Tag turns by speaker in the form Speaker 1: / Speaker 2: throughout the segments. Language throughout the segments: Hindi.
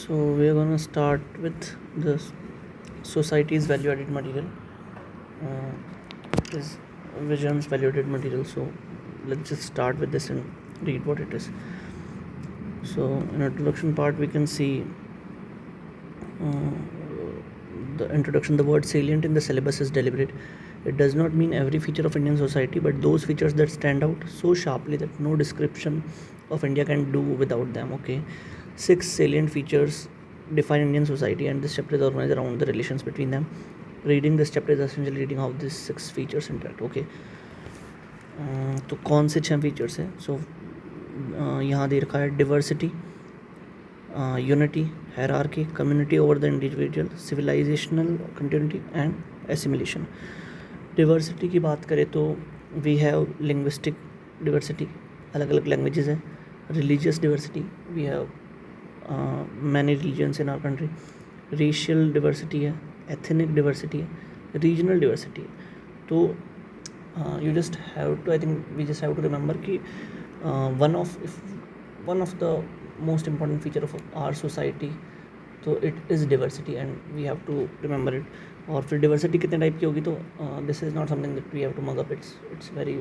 Speaker 1: So we are gonna start with the society's value-added material. Is Vision's value-added material. So let's just start with this and read what it is. So in introduction part, we can see the introduction. The word salient in the syllabus is deliberate. It does not mean every feature of Indian society, but those features that stand out so sharply that no description of India can do without them. Okay, 6 salient features define Indian society, and this chapter is organized around the relations between them. Reading this chapter is essentially reading how these 6 features interact. Okay, तो कौन से 6 फीचर्स हैं? सो यहाँ दे रखा है diversity, unity, hierarchy, community over the individual, civilisational continuity and assimilation. Diversity की बात करें तो वी हैव लिंग्विस्टिक डिवर्सिटी, अलग अलग लैंग्वेजेस हैं. Religious diversity, we have many religions in our country. Racial diversity है, एथनिक डिवर्सिटी है, रीजनल डिवर्सिटी है. तो you just have to, I think we just have to remember कि one of the most important feature of our society तो it is diversity and we have to remember it. और फिर diversity कितने टाइप की होगी तो this is not something that we have to mug up. It's very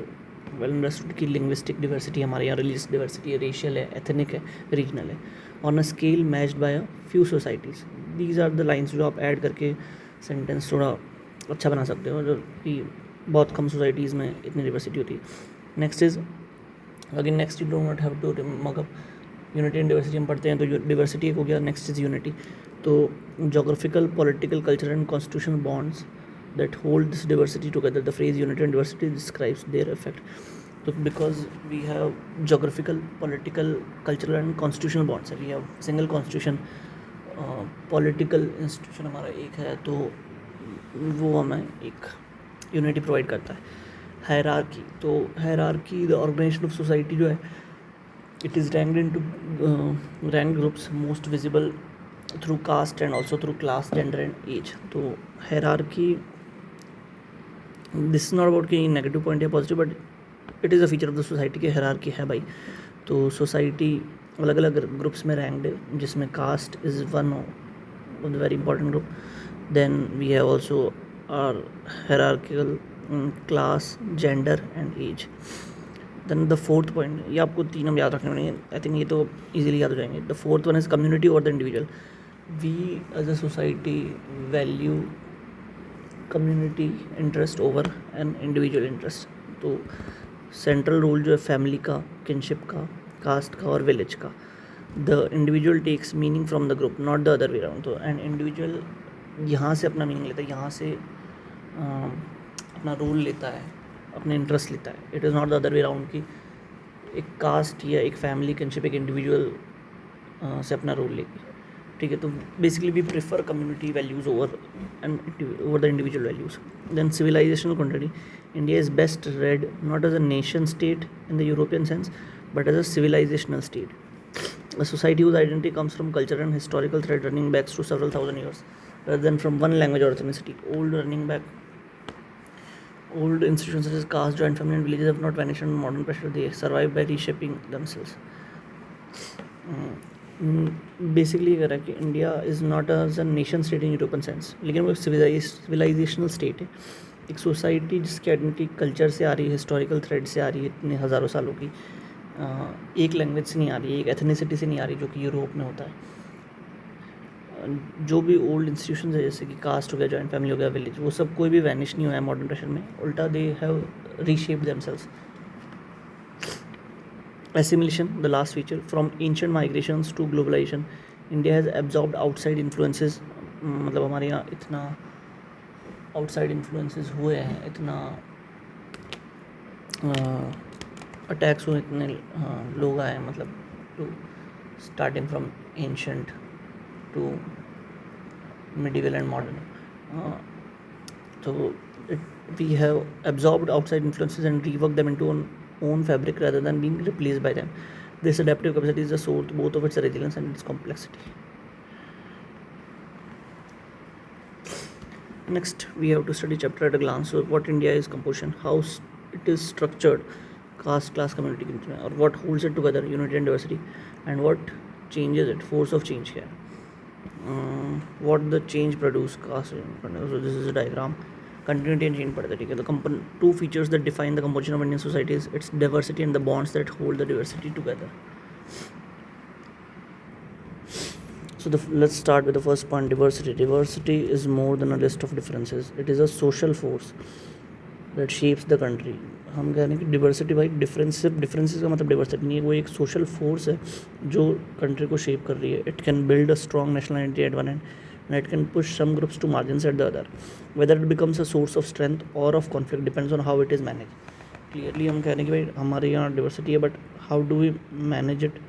Speaker 1: well understood कि linguistic diversity हमारे यहाँ, religious diversity है, racial है, ethnic है, regional है, on a scale matched by a few societies. These are the lines जो आप ऐड करके sentence थोड़ा अच्छा बना सकते हो, जो कि बहुत कम सोसाइटीज़ में इतनी डिवर्सिटी होती है. Next is again next you don't not have to mug up unity and diversity हम पढ़ते हैं तो डिवर्सिटी एक हो गया. Next is unity. तो geographical, political, cultural and constitutional bonds that hold this diversity together. The phrase unity and diversity describes their effect. तो because we have geographical, political, cultural and constitutional bonds है. We have single constitution. Political institution हमारा एक है तो वो हमें एक यूनिटी प्रोवाइड करता है. हायरार्की, तो hierarchy the organisation of society जो है it is ranked into rank groups most visible through caste and also through class, gender and age. तो hierarchy, this is not about कि नेगेटिव पॉइंट या positive, but it is a feature of the society की हायरार्की है भाई. तो सोसाइटी अलग अलग ग्रुप्स में रैंक्ड है जिसमें caste is one of the very important group. Then we have also are hierarchical class, gender and age. Then the fourth point, ये आपको 3 हम याद रखने पड़ेंगे. आई थिंक ये तो easily याद हो जाएंगे. The fourth one is community over the individual. We as a society value community interest over an individual interest. तो सेंट्रल रोल जो है फैमिली का, किनशिप का, कास्ट का और विलेज का. The individual takes meaning from the group, not the other way around. तो एंड इंडिविजुअल यहाँ से अपना मीनिंग लेता है, यहाँ से अपना रोल लेता है, अपने इंटरेस्ट लेता है. It is not the other way around कि एक कास्ट या एक फैमिली किनशिप एक इंडिविजुअल से अपना रोल लेगी. ठीक है, तो basically we prefer community values over the individual values. Then civilisational country, India is best read not as a nation state in the European sense but as a civilisational state. A society whose identity comes from culture and historical thread running back to several thousand years rather than from one language or ethnicity. Old institutions such as caste, joint family and villages have not vanished under modern pressure. They survive by reshaping themselves. Basically कह रहा है कि India is not as a nation state in European sense, लेकिन वो सिविलाइजेशनल स्टेट है. एक सोसाइटी जिसकी आइडेंटिटी कल्चर से आ रही है, हिस्टोरिकल थ्रेड से आ रही है, इतने हज़ारों सालों की, एक लैंग्वेज से नहीं आ रही है, एक एथनिसिटी से नहीं आ रही जो कि यूरोप में होता है. जो भी ओल्ड इंस्टीट्यूशन है जैसे कि कास्ट हो गया, जॉइंट फैमिली हो गया, विलेज, वो सब कोई भी वैनिश नहीं हुआ है मॉडर्न प्रेशर में. उल्टा they have reshaped themselves. Assimilation, the last feature, from ancient migrations to globalisation, India has absorbed outside influences. मतलब हमारे यहाँ इतना आउटसाइड इन्फ्लुएंसेस हुए हैं, इतना अटैक्स हुए, इतने लोग आए, मतलब to starting from ancient to medieval and modern. So we have absorbed outside influences and reworked them into an own fabric rather than being replaced by them. This adaptive capacity is the source both of its resilience and its complexity. Next, we have to study chapter at a glance. So what India is composition, how it is structured, caste, class, community, or what holds it together, unity and diversity, and what changes it, force of change here. what the change produce caste. So this is a diagram. Continuity and change पढ़ते हैं, ठीक है. The two features that define the composition of Indian society is its diversity and the bonds that hold the diversity together. So let's start with the first point, diversity. Diversity is more than a list of differences. It is a social force that shapes the country. हम कह रहे हैं कि डिवर्सिटी भाई डिफरेंसेस का मतलब डिवर्सिटी नहीं है, वो एक सोशल फोर्स है जो कंट्री को शेप कर रही है. It can build a strong national identity at one and it can push some groups to margins at the other. Whether it becomes a source of strength or of conflict depends on how it is manage. Clearly हम कह रहे हैं कि भाई हमारे यहाँ डिवर्सिटी है, but how do we manage it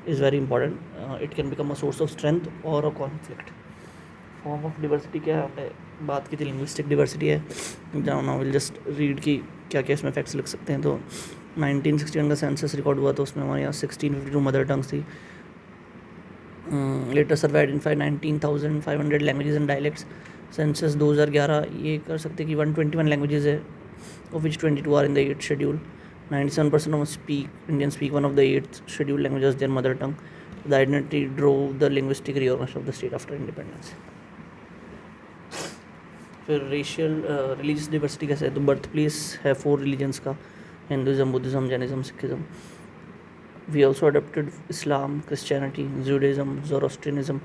Speaker 1: is very important. It can become a source of strength or a conflict. Form of diversity क्या है, हमने बात की थी लिंग्विस्टिक डिवर्सिटी है. नाउ विल जस्ट रीड की क्या क्या इसमें फैक्ट्स लिख सकते हैं. तो 1961 का सेंसस रिकॉर्ड हुआ तो उसमें हमारे यहाँ 1652 मदर टंग्स थी. Later survey identify 19,500 languages and dialects. Census 2011 ये कर सकते कि 121 लैंग्वेजेस है, of which 22 are in the 8th schedule. 97% of Indians speak one of the 8th scheduled languages, their mother tongue. The identity drove the linguistic reorganization of the state after independence. फिर रेशियल रिलीजियस डिवर्सिटी कैसे है, तो बर्थ प्लेस है 4 रिलीजन्स का, Hinduism, Buddhism, Jainism, Sikhism. We also adopted Islam, Christianity, Judaism, Zoroastrianism.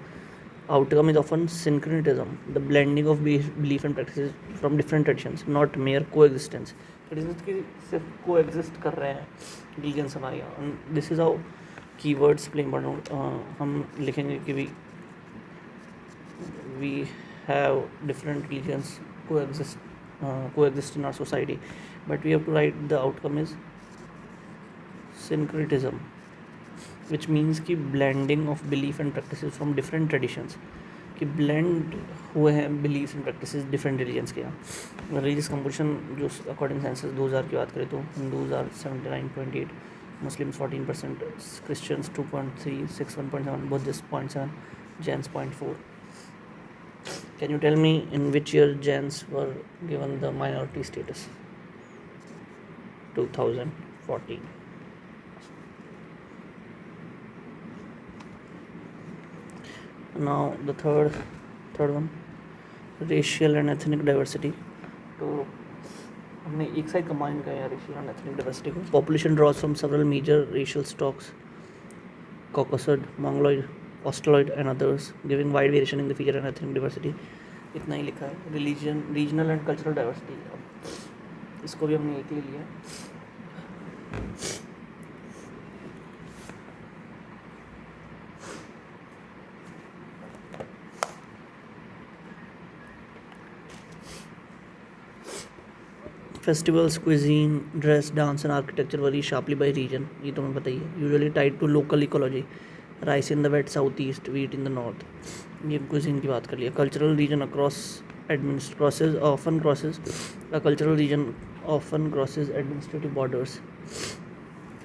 Speaker 1: Outcome is often syncretism, the blending of belief and practices from different traditions, not mere coexistence. Traditions की सिर्फ coexist कर रहे हैं religions हमारे यहाँ. This is how keywords play important. हम लिखेंगे कि we have different religions coexist in our society, but we have to write the outcome is syncretism, which means कि blending of belief and practices from different traditions, कि blend हुए हैं beliefs and practices different religions के यहाँ. Religious composition जो according census 2000 की बात करें तो Hindus are 79.8, Muslims 14%, Christians 2.3, Sikhs 1.7, Buddhists 0.7, Jains 0.4. Can you tell me in which year Jains were given the minority status? 2014. Now the third one, racial and ethnic diversity. तो हमने एक साइड कंबाइन किया है racial and ethnic diversity को. Population draws from several major racial stocks, Caucasoid, Mongoloid, Australoid and others, giving wide variation in the feature and ethnic diversity. इतना ही लिखा है. Religion, regional and cultural diversity, इसको भी हमने एक ले लिया. Festivals, cuisine, dress, dance and architecture vary sharply by region. ये तो हमें पता ही है. Usually tied to local ecology. Rice in the wet southeast, wheat in the north. ये cuisine की बात कर लिया. Cultural region cultural region often crosses administrative borders.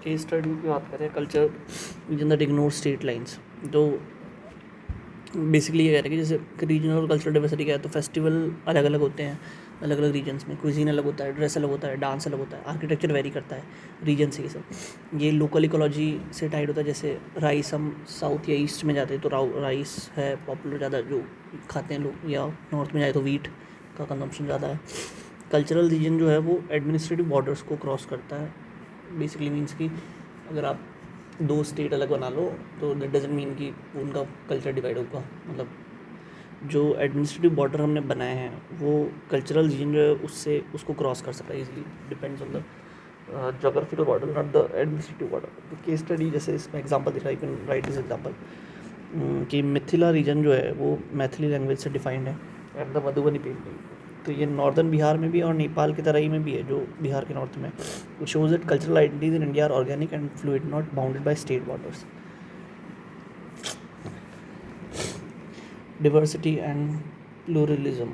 Speaker 1: Case study की बात करें, culture region that ignores state lines. तो बेसिकली ये कह रहे हैं कि जैसे रीजनल और कल्चरल डाइवर्सिटी क्या है, तो फेस्टिवल अलग अलग होते हैं अलग अलग रीजन्स में. कुजीन अलग होता है, ड्रेस अलग होता है, डांस अलग होता है, आर्किटेक्चर वेरी करता है रीजन से. ये सब ये लोकल इकोलॉजी से टाइड होता है. जैसे राइस हम साउथ या ईस्ट में जाते हैं तो राइस है पॉपुलर ज़्यादा जो खाते हैं लोग, या नॉर्थ में जाए तो वीट का कंजम्पशन ज़्यादा है. कल्चरल रीजन जो है वो एडमिनिस्ट्रेटिव बॉर्डर्स को क्रॉस करता है. बेसिकली मीन्स कि अगर आप 2 स्टेट अलग बना लो तो दैट डजंट मीन कि उनका कल्चर डिवाइड होगा. मतलब जो एडमिनिस्ट्रेटिव बॉर्डर हमने बनाए हैं वो कल्चरल रीजन जो है उसको क्रॉस कर सकता है easily. Depends on the geographical border, not the administrative border. तो केस स्टडी जैसे इसमें एग्जांपल दिखा, you can write this example कि मिथिला रीजन जो है वो मैथिली लैंग्वेज से डिफाइंड है एंड द मधुबनी पीपल. तो ये नॉर्दर्न बिहार में भी है और नेपाल की तराई में भी है जो बिहार के नॉर्थ में. It shows that cultural identities in India are organic and fluid, not bounded by state borders. Diversity and pluralism.